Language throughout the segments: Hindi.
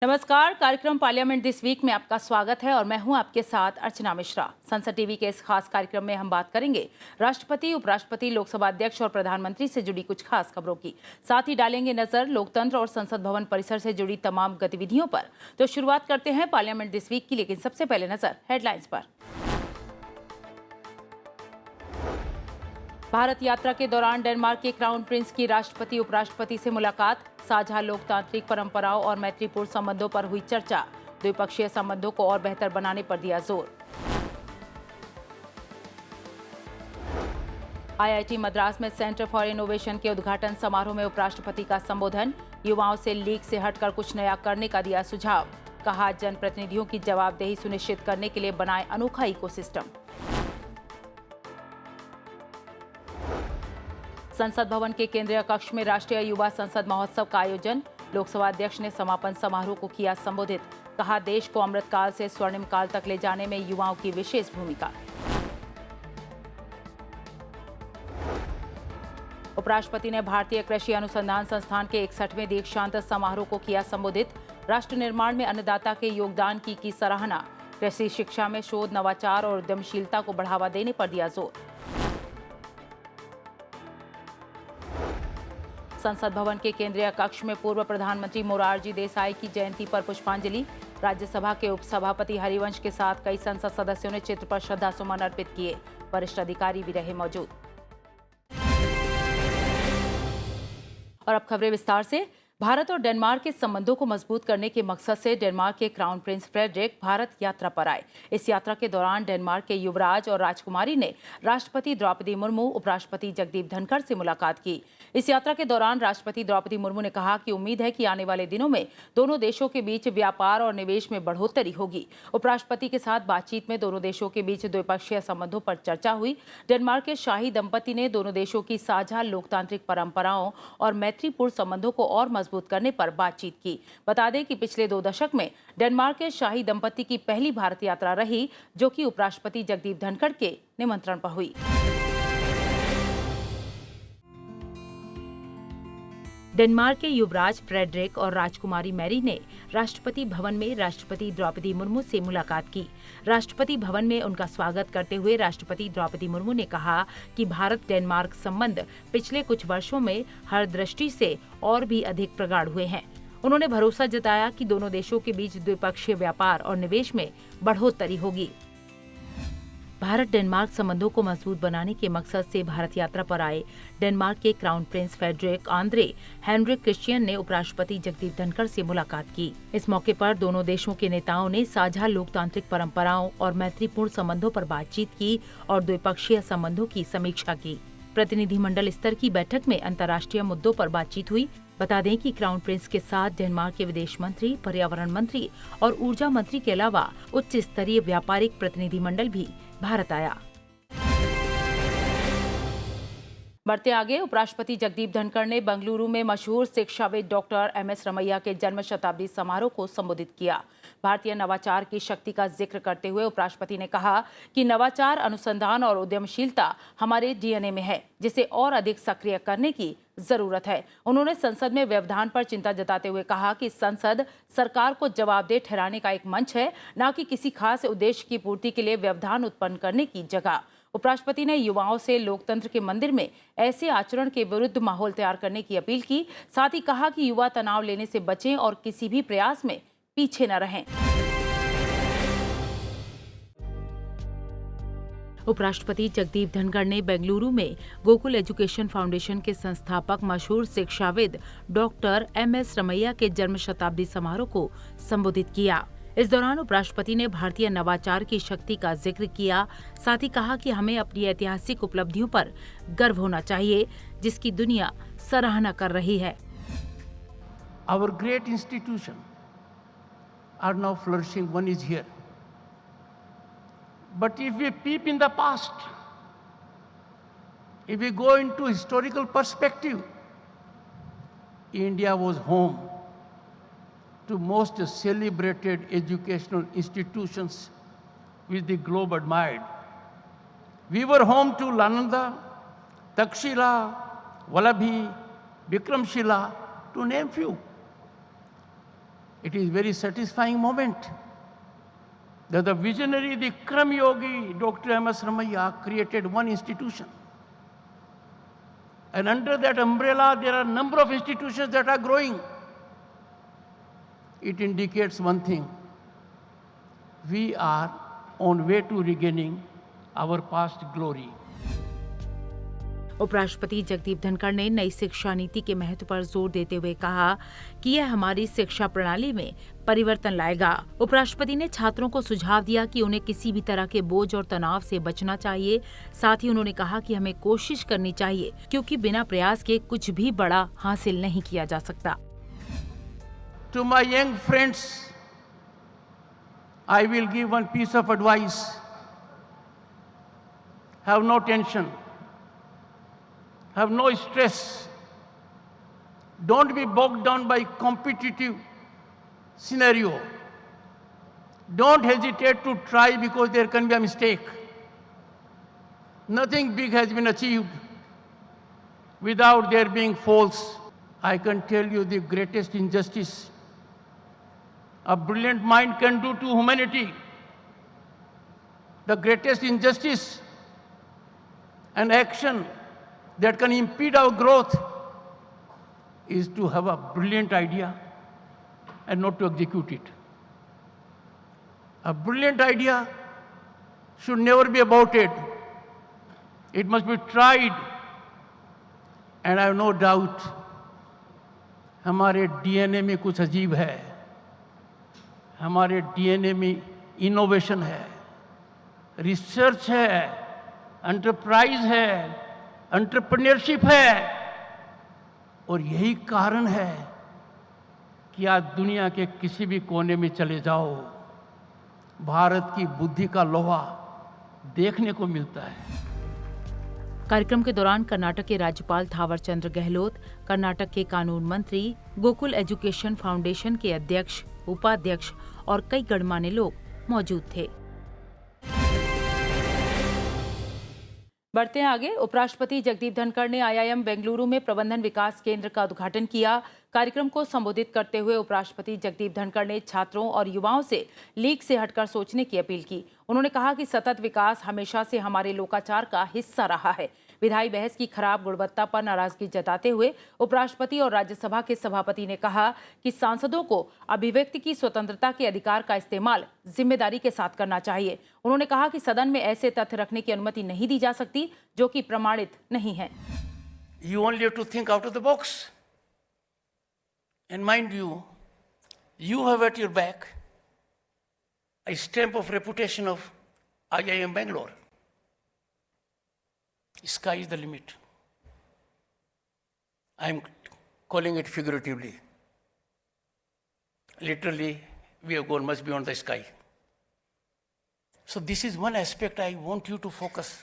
नमस्कार। कार्यक्रम पार्लियामेंट दिस वीक में आपका स्वागत है और मैं हूं आपके साथ अर्चना मिश्रा। संसद टीवी के इस खास कार्यक्रम में हम बात करेंगे राष्ट्रपति, उपराष्ट्रपति, लोकसभा अध्यक्ष और प्रधानमंत्री से जुड़ी कुछ खास खबरों की। साथ ही डालेंगे नजर लोकतंत्र और संसद भवन परिसर से जुड़ी तमाम गतिविधियों पर। तो शुरुआत करते हैं पार्लियामेंट दिस वीक की, लेकिन सबसे पहले नजर हेडलाइंस पर। भारत यात्रा के दौरान डेनमार्क के क्राउन प्रिंस की राष्ट्रपति उपराष्ट्रपति से मुलाकात। साझा लोकतांत्रिक परंपराओं और मैत्रीपूर्ण संबंधों पर हुई चर्चा। द्विपक्षीय संबंधों को और बेहतर बनाने पर दिया जोर। आईआईटी मद्रास में सेंटर फॉर इनोवेशन के उद्घाटन समारोह में उपराष्ट्रपति का संबोधन। युवाओं से लीक से हटकर कुछ नया करने का दिया सुझाव। कहा, जनप्रतिनिधियों की जवाबदेही सुनिश्चित करने के लिए बनाए अनोखा इकोसिस्टम। संसद भवन के केंद्रीय कक्ष में राष्ट्रीय युवा संसद महोत्सव का आयोजन। लोकसभा अध्यक्ष ने समापन समारोह को किया संबोधित। कहा, देश को अमृत काल से स्वर्णिम काल तक ले जाने में युवाओं की विशेष भूमिका। उपराष्ट्रपति ने भारतीय कृषि अनुसंधान संस्थान के 61वें दीक्षांत समारोह को किया संबोधित। राष्ट्र निर्माण में अन्नदाता के योगदान की सराहना। कृषि शिक्षा में शोध, नवाचार और उद्यमशीलता को बढ़ावा देने पर दिया जोर। संसद भवन के केंद्रीय कक्ष में पूर्व प्रधानमंत्री मोरारजी देसाई की जयंती पर पुष्पांजलि। राज्यसभा के उपसभापति हरिवंश के साथ कई संसद सदस्यों ने चित्र पर श्रद्धासुमन अर्पित किए। वरिष्ठ अधिकारी भी रहे मौजूद। और अब खबरें विस्तार से। भारत और डेनमार्क के संबंधों को मजबूत करने के मकसद से डेनमार्क के क्राउन प्रिंस फ्रेडरिक भारत यात्रा पर आए। इस यात्रा के दौरान डेनमार्क के युवराज और राजकुमारी ने राष्ट्रपति द्रौपदी मुर्मू, उपराष्ट्रपति जगदीप धनखड़ से मुलाकात की। इस यात्रा के दौरान राष्ट्रपति द्रौपदी मुर्मू ने कहा कि उम्मीद है कि आने वाले दिनों में दोनों देशों के बीच व्यापार और निवेश में बढ़ोतरी होगी। उपराष्ट्रपति के साथ बातचीत में दोनों देशों के बीच द्विपक्षीय संबंधों पर चर्चा हुई। डेनमार्क के शाही दंपति ने दोनों देशों की साझा लोकतांत्रिक परंपराओं और मैत्रीपूर्ण संबंधों को और मजबूत करने पर बातचीत की। बता दें कि पिछले 2 दशक में डेनमार्क के शाही दंपति की पहली भारत यात्रा रही, जो कि उपराष्ट्रपति जगदीप धनखड़ के निमंत्रण पर हुई। डेनमार्क के युवराज फ्रेडरिक और राजकुमारी मैरी ने राष्ट्रपति भवन में राष्ट्रपति द्रौपदी मुर्मू से मुलाकात की। राष्ट्रपति भवन में उनका स्वागत करते हुए राष्ट्रपति द्रौपदी मुर्मू ने कहा कि भारत डेनमार्क संबंध पिछले कुछ वर्षों में हर दृष्टि से और भी अधिक प्रगाढ़ हुए हैं। उन्होंने भरोसा जताया कि दोनों देशों के बीच द्विपक्षीय व्यापार और निवेश में बढ़ोतरी होगी। भारत डेनमार्क संबंधों को मजबूत बनाने के मकसद से भारत यात्रा पर आए डेनमार्क के crown prince Frederik Andre Henrik Christian ने उपराष्ट्रपति जगदीप धनखड़ से मुलाकात की। इस मौके पर दोनों देशों के नेताओं ने साझा लोकतांत्रिक परंपराओं और मैत्रीपूर्ण संबंधों पर बातचीत की और द्विपक्षीय संबंधों की समीक्षा की। प्रतिनिधिमंडल स्तर की बैठक में अंतर्राष्ट्रीय मुद्दों पर बातचीत हुई। बता दें कि क्राउन प्रिंस के साथ डेनमार्क के विदेश मंत्री, पर्यावरण मंत्री और ऊर्जा मंत्री के अलावा उच्च स्तरीय व्यापारिक प्रतिनिधिमंडल भी भारत आया। बढ़ते आगे, उपराष्ट्रपति जगदीप धनखड़ ने बेंगलुरु में मशहूर शिक्षाविद डॉक्टर एमएस रमैया के जन्म शताब्दी समारोह को संबोधित किया। भारतीय नवाचार की शक्ति का जिक्र करते हुए उपराष्ट्रपति ने कहा कि नवाचार, अनुसंधान और उद्यमशीलता हमारे डीएनए में है, जिसे और अधिक सक्रिय करने की जरूरत है। उन्होंने संसद में व्यवधान पर चिंता जताते हुए कहा कि संसद सरकार को जवाबदेह ठहराने का एक मंच है, न कि किसी खास उद्देश्य की पूर्ति के लिए व्यवधान उत्पन्न करने की जगह। उपराष्ट्रपति ने युवाओं से लोकतंत्र के मंदिर में ऐसे आचरण के विरुद्ध माहौल तैयार करने की अपील की। साथ ही कहा कि युवा तनाव लेने से बचें और किसी भी प्रयास में पीछे न रहें। उपराष्ट्रपति जगदीप धनखड़ ने बेंगलुरु में गोकुल एजुकेशन फाउंडेशन के संस्थापक मशहूर शिक्षाविद डॉक्टर एमएस रमैया के जन्म शताब्दी समारोह को संबोधित किया। इस दौरान उपराष्ट्रपति ने भारतीय नवाचार की शक्ति का जिक्र किया। साथ ही कहा कि हमें अपनी ऐतिहासिक उपलब्धियों पर गर्व होना चाहिए, जिसकी दुनिया सराहना कर रही है। Our great institutions are now flourishing. One is here. But if we peep in the past, if we go into historical perspective, India was home to most celebrated educational institutions which the globe admired. We were home to Nalanda, Takshila, Vallabhi, Vikramshila, to name few. It is very satisfying moment that the visionary, the Kram Yogi, Dr. M.S. Ramaiah created one institution. And under that umbrella, there are a number of institutions that are growing. It indicates one thing. We are on way to regaining our past glory. उपराष्ट्रपति जगदीप धनखड़ ने नई शिक्षा नीति के महत्व पर जोर देते हुए कहा कि यह हमारी शिक्षा प्रणाली में परिवर्तन लाएगा। उपराष्ट्रपति ने छात्रों को सुझाव दिया कि उन्हें किसी भी तरह के बोझ और तनाव से बचना चाहिए। साथ ही उन्होंने कहा कि हमें कोशिश करनी चाहिए, क्योंकि बिना प्रयास के कुछ भी बड़ा हासिल नहीं किया जा सकता। To my young friends, I will give one piece of advice. Have no tension. Have no stress. Don't be bogged down by competitive scenario. Don't hesitate to try because there can be a mistake. Nothing big has been achieved without there being faults. I can tell you the greatest injustice a brilliant mind can do to humanity. The greatest injustice and action that can impede our growth is to have a brilliant idea and not to execute it. A brilliant idea should never be aborted. It must be tried. And I have no doubt, हमारे DNA में कुछ अजीब है, हमारे DNA में इनोवेशन है, रिसर्च है, एंटरप्राइज है, एंटरप्रेन्योरशिप है, और यही कारण है कि आज दुनिया के किसी भी कोने में चले जाओ, भारत की बुद्धि का लोहा देखने को मिलता है। कार्यक्रम के दौरान कर्नाटक के राज्यपाल थावर चंद गहलोत, कर्नाटक के कानून मंत्री, गोकुल एजुकेशन फाउंडेशन के अध्यक्ष, उपाध्यक्ष और कई गणमान्य लोग मौजूद थे। बढ़ते हैं आगे। उपराष्ट्रपति जगदीप धनखड़ ने IIM बेंगलुरु में प्रबंधन विकास केंद्र का उद्घाटन किया। कार्यक्रम को संबोधित करते हुए उपराष्ट्रपति जगदीप धनखड़ ने छात्रों और युवाओं से लीक से हटकर सोचने की अपील की। उन्होंने कहा कि सतत विकास हमेशा से हमारे लोकाचार का हिस्सा रहा है। विधायी बहस की खराब गुणवत्ता पर नाराजगी जताते हुए उपराष्ट्रपति और राज्यसभा के सभापति ने कहा कि सांसदों को अभिव्यक्ति की स्वतंत्रता के अधिकार का इस्तेमाल जिम्मेदारी के साथ करना चाहिए। उन्होंने कहा कि सदन में ऐसे तथ्य रखने की अनुमति नहीं दी जा सकती जो कि प्रमाणित नहीं है। You only have to think out of the box. And mind you, you have at your back a stamp of reputation of IIM Bangalore. Sky is the limit. I am calling it figuratively. Literally, we have gone much beyond the sky. So this is one aspect I want you to focus.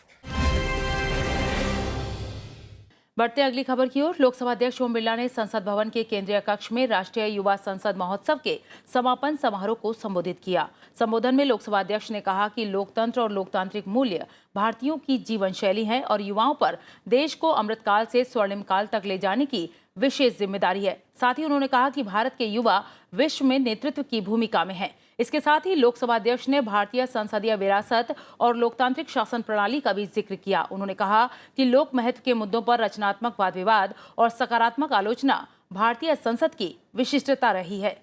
बढ़ते अगली खबर की ओर। लोकसभा अध्यक्ष ओम बिरला ने संसद भवन के केंद्रीय कक्ष में राष्ट्रीय युवा संसद महोत्सव के समापन समारोह को संबोधित किया। संबोधन में लोकसभा अध्यक्ष ने कहा कि लोकतंत्र और लोकतांत्रिक मूल्य भारतीयों की जीवन शैली है और युवाओं पर देश को अमृतकाल से स्वर्णिम काल तक ले जाने की विशेष जिम्मेदारी है। साथ ही उन्होंने कहा कि भारत के युवा विश्व में नेतृत्व की भूमिका में हैं। इसके साथ ही लोकसभा अध्यक्ष ने भारतीय संसदीय विरासत और लोकतांत्रिक शासन प्रणाली का भी जिक्र किया। उन्होंने कहा कि लोक महत्व के मुद्दों पर रचनात्मक वाद विवाद और सकारात्मक आलोचना भारतीय संसद की विशिष्टता रही है।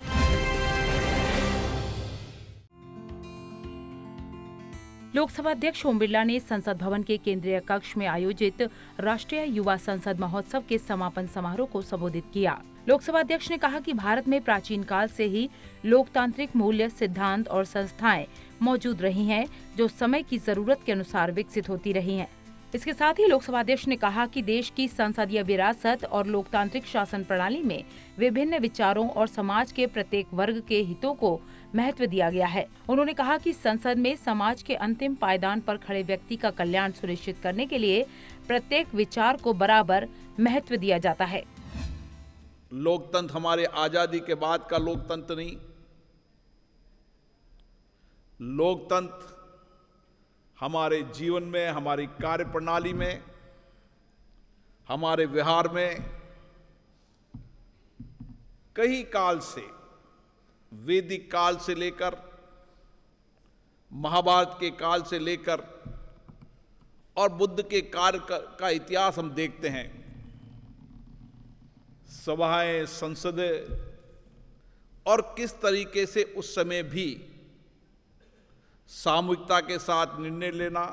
लोकसभा अध्यक्ष ओम बिरला ने संसद भवन के केंद्रीय कक्ष में आयोजित राष्ट्रीय युवा संसद महोत्सव के समापन समारोह को संबोधित किया। लोकसभा अध्यक्ष ने कहा कि भारत में प्राचीन काल से ही लोकतांत्रिक मूल्य, सिद्धांत और संस्थाएं मौजूद रही हैं, जो समय की जरूरत के अनुसार विकसित होती रही हैं। इसके साथ ही लोकसभा अध्यक्ष ने कहा कि देश की संसदीय विरासत और लोकतांत्रिक शासन प्रणाली में विभिन्न विचारों और समाज के प्रत्येक वर्ग के हितों को महत्व दिया गया है। उन्होंने कहा कि संसद में समाज के अंतिम पायदान पर खड़े व्यक्ति का कल्याण सुनिश्चित करने के लिए प्रत्येक विचार को बराबर महत्व दिया जाता है। लोकतंत्र हमारे आजादी के बाद का लोकतंत्र नहीं, लोकतंत्र हमारे जीवन में, हमारी कार्य प्रणाली में, हमारे व्यवहार में कई काल से वैदिक काल से लेकर महाभारत के काल से लेकर और बुद्ध के कार्य का इतिहास हम देखते हैं। सभाएं, संसदें और किस तरीके से उस समय भी सामूहिकता के साथ निर्णय लेना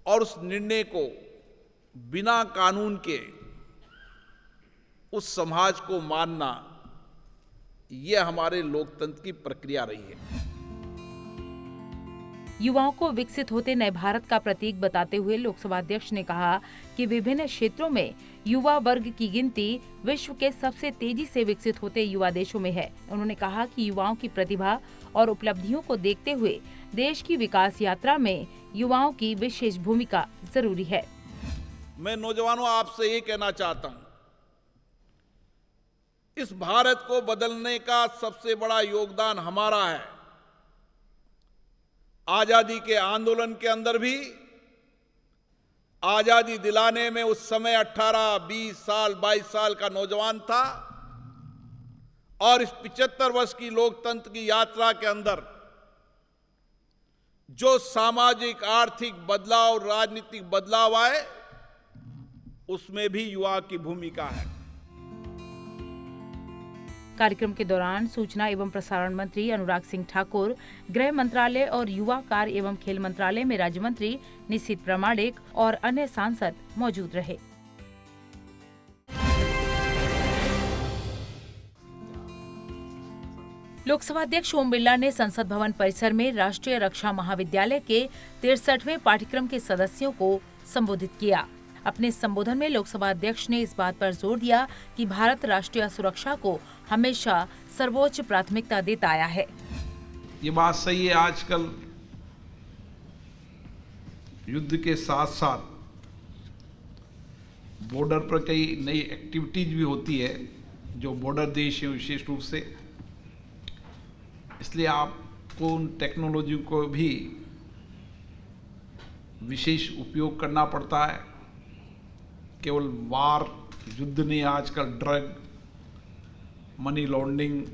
और उस निर्णय को बिना कानून के उस समाज को मानना, यह हमारे लोकतंत्र की प्रक्रिया रही है। युवाओं को विकसित होते नए भारत का प्रतीक बताते हुए लोकसभा अध्यक्ष ने कहा कि विभिन्न क्षेत्रों में युवा वर्ग की गिनती विश्व के सबसे तेजी से विकसित होते युवा देशों में है। उन्होंने कहा कि युवाओं की प्रतिभा और उपलब्धियों को देखते हुए देश की विकास यात्रा में युवाओं की विशेष भूमिका जरूरी है। मैं नौजवानों आपसे ये कहना चाहता हूं, इस भारत को बदलने का सबसे बड़ा योगदान हमारा है। आजादी के आंदोलन के अंदर भी आजादी दिलाने में उस समय 18, 20 साल, 22 साल का नौजवान था और इस 75 वर्ष की लोकतंत्र की यात्रा के अंदर जो सामाजिक, आर्थिक बदलाव, राजनीतिक बदलाव आए, उसमें भी युवा की भूमिका है। कार्यक्रम के दौरान सूचना एवं प्रसारण मंत्री अनुराग सिंह ठाकुर, गृह मंत्रालय और युवा कार्य एवं खेल मंत्रालय में राज्य मंत्री निशित प्रामाणिक और अन्य सांसद मौजूद रहे। लोकसभा अध्यक्ष ओम बिरला ने संसद भवन परिसर में राष्ट्रीय रक्षा महाविद्यालय के 63वें पाठ्यक्रम के सदस्यों को संबोधित किया। अपने संबोधन में लोकसभा अध्यक्ष ने इस बात पर जोर दिया कि भारत राष्ट्रीय सुरक्षा को हमेशा सर्वोच्च प्राथमिकता देता आया है। ये बात सही है, आजकल युद्ध के साथ साथ बॉर्डर पर कई नई एक्टिविटीज भी होती है जो बॉर्डर देश हैं विशेष रूप से, इसलिए आपको उन टेक्नोलॉजी को भी विशेष उपयोग करना पड़ता है। केवल वार, युद्ध नहीं, आजकल drug, money laundering,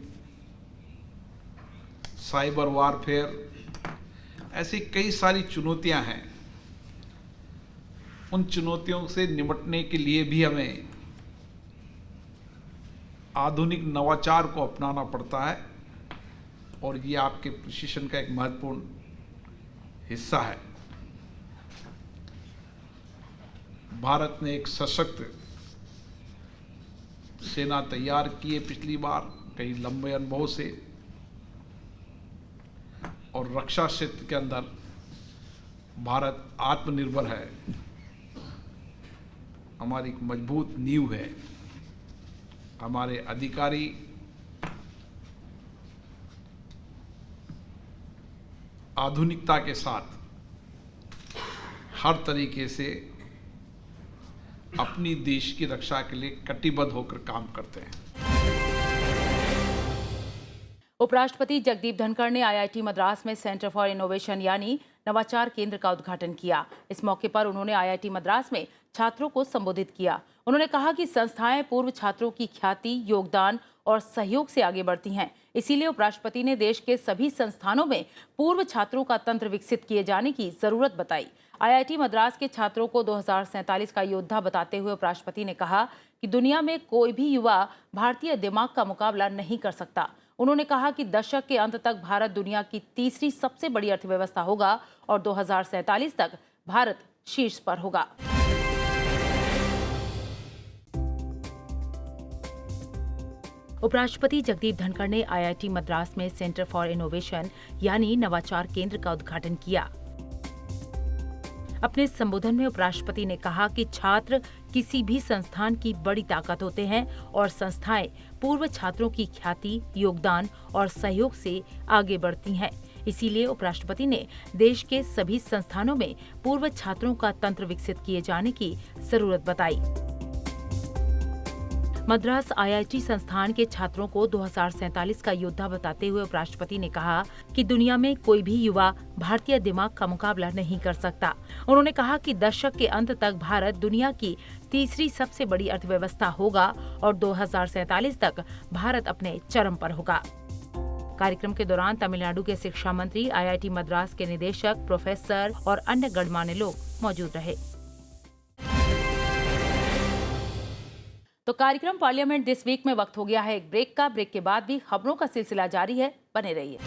cyber warfare, ऐसी कई सारी चुनौतियां हैं। उन चुनौतियों से निपटने के लिए भी हमें आधुनिक नवाचार को अपनाना पड़ता है और ये आपके प्रशिक्षण का एक महत्वपूर्ण हिस्सा है। भारत ने एक सशक्त सेना तैयार की है पिछली बार कई लंबे अनुभव से, और रक्षा क्षेत्र के अंदर भारत आत्मनिर्भर है। हमारी एक मजबूत नींव है। हमारे अधिकारी आधुनिकता के साथ हर तरीके से अपनी देश की रक्षा के लिए कटिबद्ध होकर काम करते हैं। उपराष्ट्रपति जगदीप धनखड़ ने आईआईटी मद्रास में सेंटर फॉर इनोवेशन यानी नवाचार केंद्र का उद्घाटन किया। इस मौके पर उन्होंने आईआईटी मद्रास में छात्रों को संबोधित किया। उन्होंने कहा कि संस्थाएं पूर्व छात्रों की ख्याति, योगदान और सहयोग से आगे बढ़ती हैं। इसीलिए उपराष्ट्रपति ने देश के सभी संस्थानों में पूर्व छात्रों का तंत्र विकसित किए जाने की जरूरत बताई। आईआईटी मद्रास के छात्रों को 2047 का योद्धा बताते हुए उपराष्ट्रपति ने कहा कि दुनिया में कोई भी युवा भारतीय दिमाग का मुकाबला नहीं कर सकता। उन्होंने कहा कि दशक के अंत तक भारत दुनिया की तीसरी सबसे बड़ी अर्थव्यवस्था होगा और 2047 तक भारत शीर्ष पर होगा। उपराष्ट्रपति जगदीप धनखड़ ने आईआईटी मद्रास में सेंटर फॉर इनोवेशन यानी नवाचार केंद्र का उद्घाटन किया। अपने संबोधन में उपराष्ट्रपति ने कहा कि छात्र किसी भी संस्थान की बड़ी ताकत होते हैं और संस्थाएं पूर्व छात्रों की ख्याति, योगदान और सहयोग से आगे बढ़ती हैं। इसीलिए उपराष्ट्रपति ने देश के सभी संस्थानों में पूर्व छात्रों का तंत्र विकसित किए जाने की जरूरत बताई। मद्रास आईआईटी संस्थान के छात्रों को 2047 का योद्धा बताते हुए उपराष्ट्रपति ने कहा कि दुनिया में कोई भी युवा भारतीय दिमाग का मुकाबला नहीं कर सकता। उन्होंने कहा कि दशक के अंत तक भारत दुनिया की तीसरी सबसे बड़ी अर्थव्यवस्था होगा और 2047 तक भारत अपने चरम पर होगा। कार्यक्रम के दौरान तमिलनाडु के शिक्षा मंत्री, आईआईटी मद्रास के निदेशक, प्रोफेसर और अन्य गणमान्य लोग मौजूद रहे। तो कार्यक्रम पार्लियामेंट दिस वीक में वक्त हो गया है एक ब्रेक का। ब्रेक के बाद भी खबरों का सिलसिला जारी है, बने रहिए।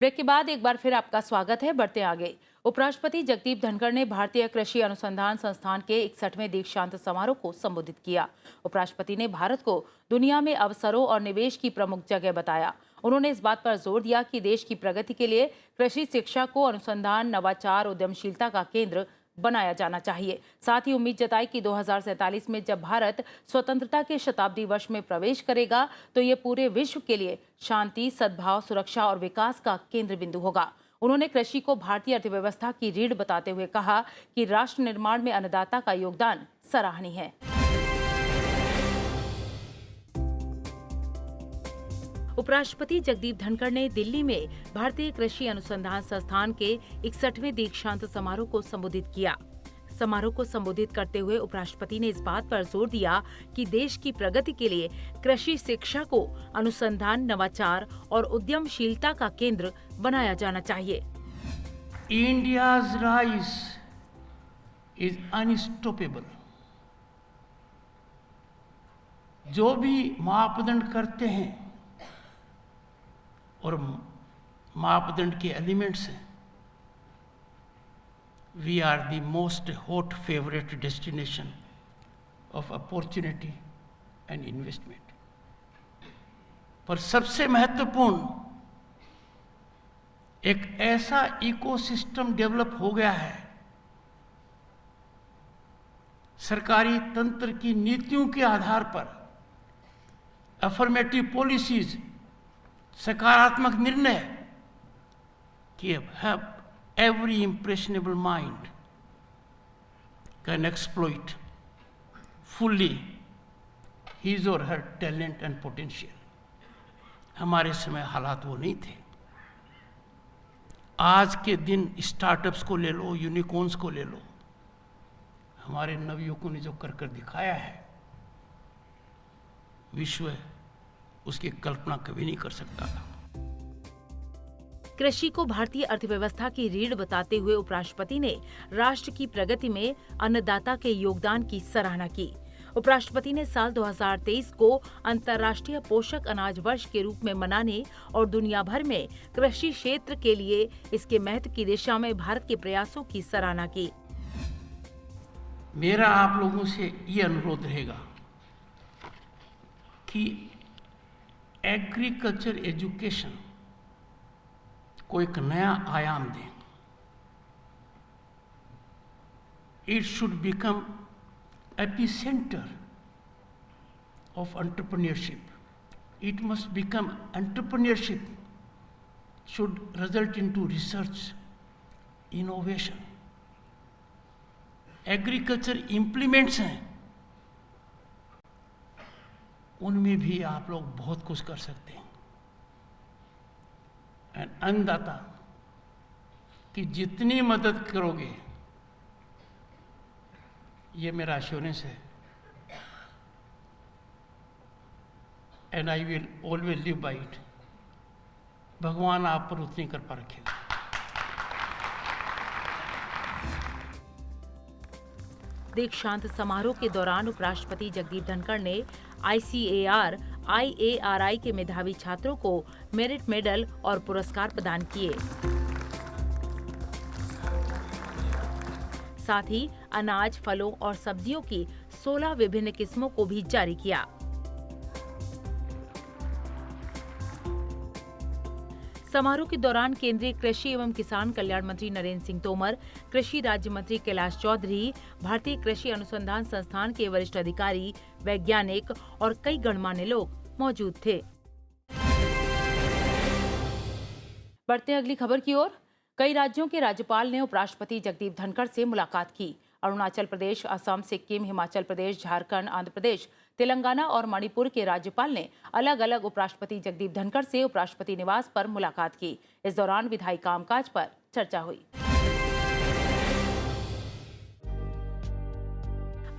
ब्रेक के बाद एक बार फिर आपका स्वागत है। बढ़ते आगे। उपराष्ट्रपति जगदीप धनखड़ ने भारतीय कृषि अनुसंधान संस्थान के 61वें दीक्षांत समारोह को संबोधित किया। उपराष्ट्रपति ने भारत को दुनिया में अवसरों और निवेश की प्रमुख जगह बताया। उन्होंने इस बात पर जोर दिया कि देश की प्रगति के लिए कृषि शिक्षा को अनुसंधान, नवाचार, उद्यमशीलता का केंद्र बनाया जाना चाहिए। साथ ही उम्मीद जताई कि 2047 में जब भारत स्वतंत्रता के शताब्दी वर्ष में प्रवेश करेगा तो ये पूरे विश्व के लिए शांति, सद्भाव, सुरक्षा और विकास का केंद्र बिंदु होगा। उन्होंने कृषि को भारतीय अर्थव्यवस्था की रीढ़ बताते हुए कहा कि राष्ट्र निर्माण में अन्नदाता का योगदान सराहनीय है। उपराष्ट्रपति जगदीप धनखड़ ने दिल्ली में भारतीय कृषि अनुसंधान संस्थान के 61वें दीक्षांत समारोह को संबोधित किया। समारोह को संबोधित करते हुए उपराष्ट्रपति ने इस बात पर जोर दिया कि देश की प्रगति के लिए कृषि शिक्षा को अनुसंधान, नवाचार और उद्यमशीलता का केंद्र बनाया जाना चाहिए। India's rise is unstoppable. जो भी मापदंड करते हैं और मापदंड के एलिमेंट्स हैं, we are the most hot favorite destination of opportunity and investment. पर सबसे महत्वपूर्ण एक ऐसा इकोसिस्टम डेवलप हो गया है, सरकारी तंत्र की नीतियों के आधार पर अफर्मेटिव पॉलिसीज, सकारात्मक निर्णय कि have every impressionable mind can exploit fully his or her talent and potential. हमारे समय हालात वो नहीं थे। आज के दिन स्टार्टअप्स को ले लो, यूनिकॉर्न्स को ले लो, हमारे नवयुवकों ने जो कर दिखाया है, विश्व उसकी कल्पना कभी नहीं कर सकता था। कृषि को भारतीय अर्थव्यवस्था की रीढ़ बताते हुए उपराष्ट्रपति ने राष्ट्र की प्रगति में अन्नदाता के योगदान की सराहना की। उपराष्ट्रपति ने साल 2023 को अंतर्राष्ट्रीय पोषक अनाज वर्ष के रूप में मनाने और दुनिया भर में कृषि क्षेत्र के लिए इसके महत्व की दिशा में भारत के प्रयासों की सराहना की। मेरा आप लोगों से ये अनुरोध रहेगा कि एग्रीकल्चर एजुकेशन को एक नया आयाम दें। It should become epicentre of entrepreneurship. It must become entrepreneurship should result into research, innovation. Agriculture implements हैं, उनमें भी आप लोग बहुत कुछ कर सकते हैं। अन्नदाता की जितनी मदद करोगे, ये मेरा एश्योरेंस है, and I will always live by it. भगवान आप पर उतनी कृपा रखेगा। दीक्षांत समारोह के दौरान उपराष्ट्रपति जगदीप धनखड़ ने ICAR, IARI के मेधावी छात्रों को मेरिट मेडल और पुरस्कार प्रदान किए। साथ ही अनाज, फलों और सब्जियों की 16 विभिन्न किस्मों को भी जारी किया। समारोह के दौरान केंद्रीय कृषि एवं किसान कल्याण मंत्री नरेंद्र सिंह तोमर, कृषि राज्य मंत्री कैलाश चौधरी, भारतीय कृषि अनुसंधान संस्थान के वरिष्ठ अधिकारी, वैज्ञानिक और कई गणमान्य लोग मौजूद थे। बढ़ते हैं अगली खबर की ओर। कई राज्यों के राज्यपाल ने उपराष्ट्रपति जगदीप धनखड़ से मुलाकात की। अरुणाचल प्रदेश, असम, सिक्किम, हिमाचल प्रदेश, झारखंड, आंध्र प्रदेश, तेलंगाना और मणिपुर के राज्यपाल ने अलग अलग उपराष्ट्रपति जगदीप धनखड़ से उपराष्ट्रपति निवास पर मुलाकात की। इस दौरान विधायी कामकाज पर चर्चा हुई।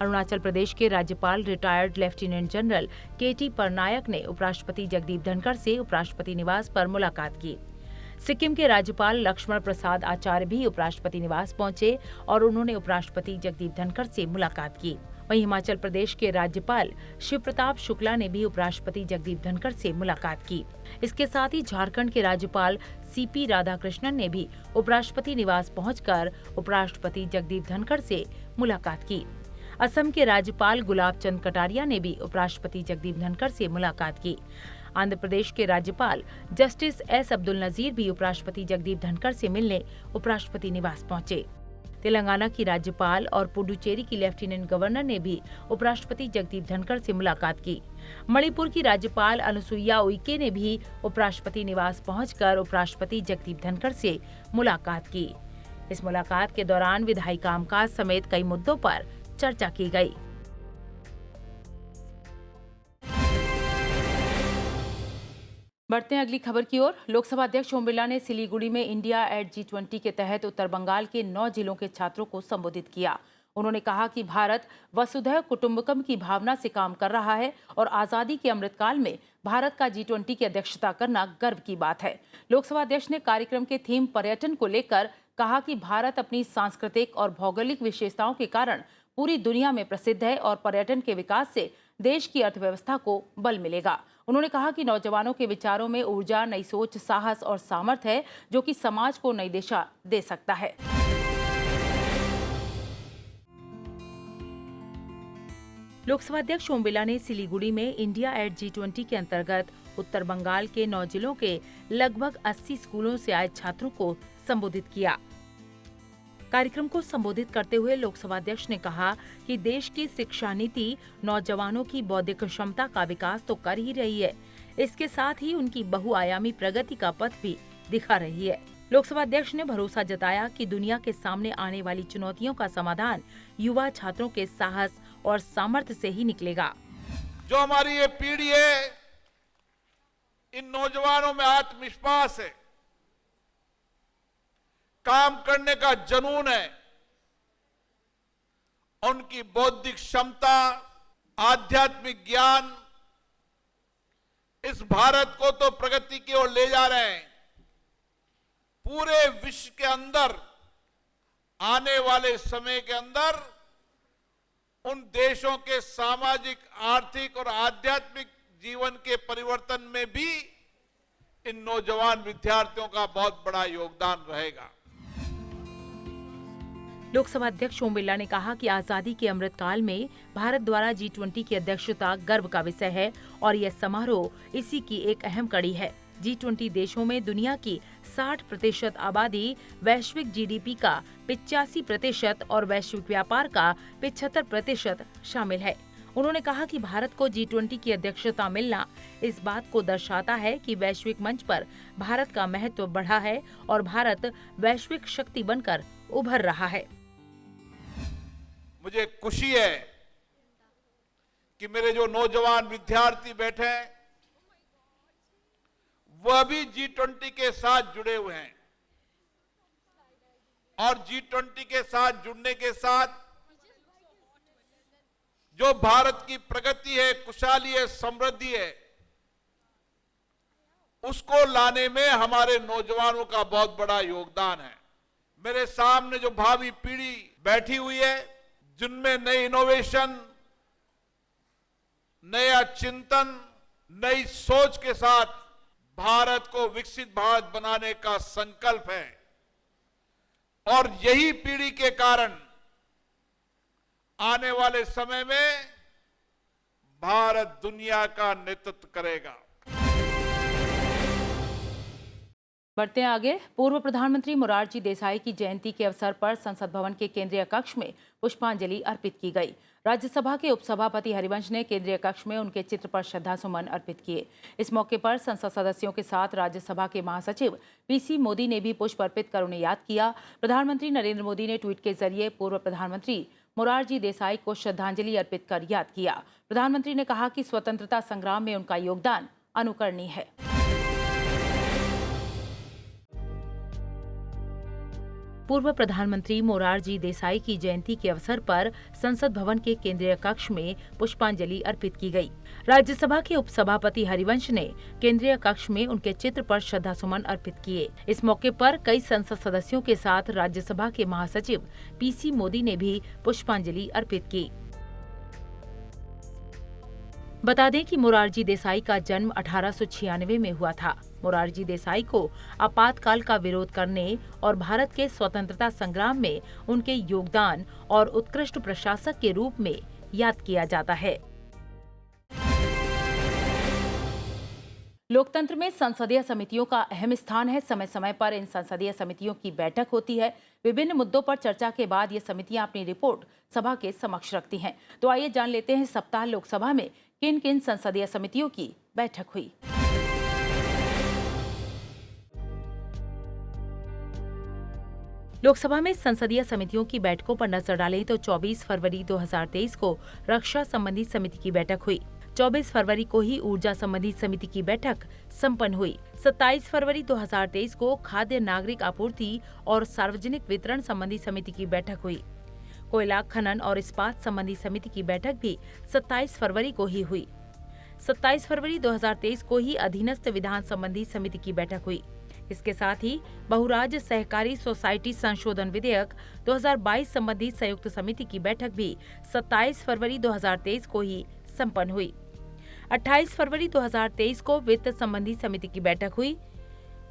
अरुणाचल प्रदेश के राज्यपाल रिटायर्ड लेफ्टिनेंट जनरल केटी परनायक ने उपराष्ट्रपति जगदीप धनखड़ से उपराष्ट्रपति निवास पर मुलाकात की। सिक्किम के राज्यपाल लक्ष्मण प्रसाद आचार्य भी उपराष्ट्रपति निवास पहुंचे और उन्होंने उपराष्ट्रपति जगदीप धनखड़ से मुलाकात की। वहीं हिमाचल प्रदेश के राज्यपाल शिव प्रताप शुक्ला ने भी उपराष्ट्रपति जगदीप धनखड़ से मुलाकात की। इसके साथ ही झारखंड के राज्यपाल सीपी राधाकृष्णन ने भी उपराष्ट्रपति निवास पहुंचकर उपराष्ट्रपति जगदीप धनखड़ से मुलाकात की। असम के राज्यपाल गुलाब चंद कटारिया ने भी उपराष्ट्रपति जगदीप धनखड़ से मुलाकात की। आंध्र प्रदेश के राज्यपाल जस्टिस एस अब्दुल नजीर भी उपराष्ट्रपति जगदीप धनखड़ से मिलने उपराष्ट्रपति निवास पहुंचे। तेलंगाना की राज्यपाल और पुडुचेरी की लेफ्टिनेंट गवर्नर ने भी उपराष्ट्रपति जगदीप धनखड़ से मुलाकात की। मणिपुर की राज्यपाल अनुसुईया उइके ने भी उपराष्ट्रपति निवास पहुंचकर उपराष्ट्रपति जगदीप धनखड़ से मुलाकात की। इस मुलाकात के दौरान विधायी कामकाज समेत कई मुद्दों पर चर्चा की गई। बढ़ते हैं अगली खबर की ओर। लोकसभा अध्यक्ष ओम बिरला ने सिलीगुड़ी में इंडिया एट G20 के तहत उत्तर बंगाल के 9 जिलों के छात्रों को संबोधित किया। उन्होंने कहा कि भारत वसुधैव कुटुंबकम की भावना से काम कर रहा है और आजादी के अमृतकाल में भारत का G20 की अध्यक्षता करना गर्व की बात है। लोकसभा अध्यक्ष ने कार्यक्रम के थीम पर्यटन को लेकर कहा कि भारत अपनी सांस्कृतिक और भौगोलिक विशेषताओं के कारण पूरी दुनिया में प्रसिद्ध है और पर्यटन के विकास से देश की अर्थव्यवस्था को बल मिलेगा। उन्होंने कहा कि नौजवानों के विचारों में ऊर्जा, नई सोच, साहस और सामर्थ्य है जो कि समाज को नई दिशा दे सकता है। लोकसभा अध्यक्ष ओम बिरला ने सिलीगुड़ी में इंडिया एट G20 के अंतर्गत उत्तर बंगाल के 9 जिलों के लगभग 80 स्कूलों से आए छात्रों को संबोधित किया। कार्यक्रम को संबोधित करते हुए लोकसभा अध्यक्ष ने कहा कि देश की शिक्षा नीति नौजवानों की बौद्धिक क्षमता का विकास तो कर ही रही है, इसके साथ ही उनकी बहुआयामी प्रगति का पथ भी दिखा रही है। लोकसभा अध्यक्ष ने भरोसा जताया कि दुनिया के सामने आने वाली चुनौतियों का समाधान युवा छात्रों के साहस और सामर्थ्य से ही निकलेगा। जो हमारी ये पीढ़ी है, इन नौजवानों में आत्मविश्वास है, काम करने का जुनून है, उनकी बौद्धिक क्षमता, आध्यात्मिक ज्ञान इस भारत को तो प्रगति की ओर ले जा रहे हैं। पूरे विश्व के अंदर आने वाले समय के अंदर उन देशों के सामाजिक, आर्थिक और आध्यात्मिक जीवन के परिवर्तन में भी इन नौजवान विद्यार्थियों का बहुत बड़ा योगदान रहेगा। लोकसभा अध्यक्ष ओम बिरला ने कहा कि आजादी के अमृतकाल में भारत द्वारा G20 की अध्यक्षता गर्व का विषय है और यह समारोह इसी की एक अहम कड़ी है। G20 देशों में दुनिया की 60% आबादी, वैश्विक GDP का 85% और वैश्विक व्यापार का 75% शामिल है। उन्होंने कहा कि भारत को G20 की अध्यक्षता मिलना इस बात को दर्शाता है कि वैश्विक मंच पर भारत का महत्व बढ़ा है और भारत वैश्विक शक्ति बनकर उभर रहा है। मुझे खुशी है कि मेरे जो नौजवान विद्यार्थी बैठे हैं वह भी G20 के साथ जुड़े हुए हैं और G20 के साथ जुड़ने के साथ जो भारत की प्रगति है, खुशहाली है, समृद्धि है, उसको लाने में हमारे नौजवानों का बहुत बड़ा योगदान है। मेरे सामने जो भावी पीढ़ी बैठी हुई है, जिनमें नई इनोवेशन, नया चिंतन, नई सोच के साथ भारत को विकसित भारत बनाने का संकल्प है और यही पीढ़ी के कारण आने वाले समय में भारत दुनिया का नेतृत्व करेगा। बढ़ते हैं आगे। पूर्व प्रधानमंत्री मोरारजी देसाई की जयंती के अवसर पर संसद भवन के केंद्रीय कक्ष में पुष्पांजलि अर्पित की गई। राज्यसभा के उपसभापति हरिवंश ने केंद्रीय कक्ष में उनके चित्र पर श्रद्धासुमन अर्पित किए। इस मौके पर संसद सदस्यों के साथ राज्यसभा के महासचिव पीसी मोदी ने भी पुष्प अर्पित कर उन्हें याद किया। प्रधानमंत्री नरेंद्र मोदी ने ट्वीट के जरिए पूर्व प्रधानमंत्री मोरारजी देसाई को श्रद्धांजलि अर्पित कर याद किया। प्रधानमंत्री ने कहा कि स्वतंत्रता संग्राम में उनका योगदान अनुकरणीय है। पूर्व प्रधानमंत्री मोरारजी देसाई की जयंती के अवसर पर संसद भवन के केंद्रीय कक्ष में पुष्पांजलि अर्पित की गई। राज्यसभा के उपसभापति हरिवंश ने केंद्रीय कक्ष में उनके चित्र पर श्रद्धासुमन अर्पित किए। इस मौके पर कई संसद सदस्यों के साथ राज्यसभा के महासचिव पीसी मोदी ने भी पुष्पांजलि अर्पित की। बता दें कि मोरारजी देसाई का जन्म 1896 में हुआ था। मोरारजी देसाई को आपातकाल का विरोध करने और भारत के स्वतंत्रता संग्राम में उनके योगदान और उत्कृष्ट प्रशासक के रूप में याद किया जाता है। लोकतंत्र में संसदीय समितियों का अहम स्थान है। समय समय पर इन संसदीय समितियों की बैठक होती है। विभिन्न मुद्दों पर चर्चा के बाद ये समितियां अपनी रिपोर्ट सभा के समक्ष रखती हैं। तो आइए जान लेते हैं सप्ताह लोकसभा में किन किन संसदीय समितियों की बैठक हुई। लोकसभा में संसदीय समितियों की बैठकों पर नजर डालें तो 24 फरवरी 2023 को रक्षा संबंधी समिति की बैठक हुई। 24 फरवरी को ही ऊर्जा संबंधी समिति की बैठक संपन्न हुई। 27 फरवरी 2023 को खाद्य नागरिक आपूर्ति और सार्वजनिक वितरण संबंधी समिति की बैठक हुई। कोयला खनन और इस्पात संबंधी समिति की बैठक भी 27 फरवरी को ही हुई। 27 फरवरी 2023 को ही अधीनस्थ विधान संबंधी समिति की बैठक हुई। इसके साथ ही बहुराज्य सहकारी सोसाइटी संशोधन विधेयक 2022 संबंधी संयुक्त समिति की बैठक भी 27 फरवरी 2023 को ही संपन्न हुई। 28 फरवरी 2023 को वित्त संबंधी समिति की बैठक हुई।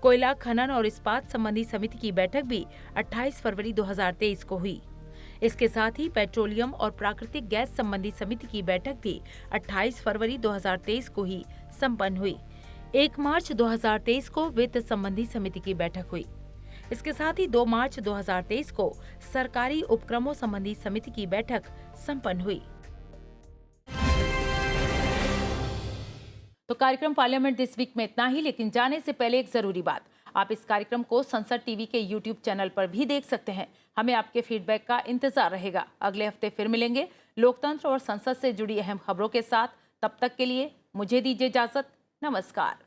कोयला खनन और इस्पात संबंधी समिति की बैठक भी 28 फरवरी 2023 को हुई। इसके साथ ही पेट्रोलियम और प्राकृतिक गैस संबंधी समिति की बैठक भी 28 फरवरी 2023 को ही संपन्न हुई। 1 मार्च 2023 को वित्त संबंधी समिति की बैठक हुई। इसके साथ ही 2 मार्च 2023 को सरकारी उपक्रमों संबंधी समिति की बैठक संपन्न हुई। तो कार्यक्रम पार्लियामेंट दिस वीक में इतना ही, लेकिन जाने से पहले एक जरूरी बात, आप इस कार्यक्रम को संसद टीवी के YouTube चैनल पर भी देख सकते हैं। हमें आपके फीडबैक का इंतजार रहेगा। अगले हफ्ते फिर मिलेंगे लोकतंत्र और संसद से जुड़ी अहम खबरों के साथ। तब तक के लिए मुझे दीजिए इजाजत। नमस्कार।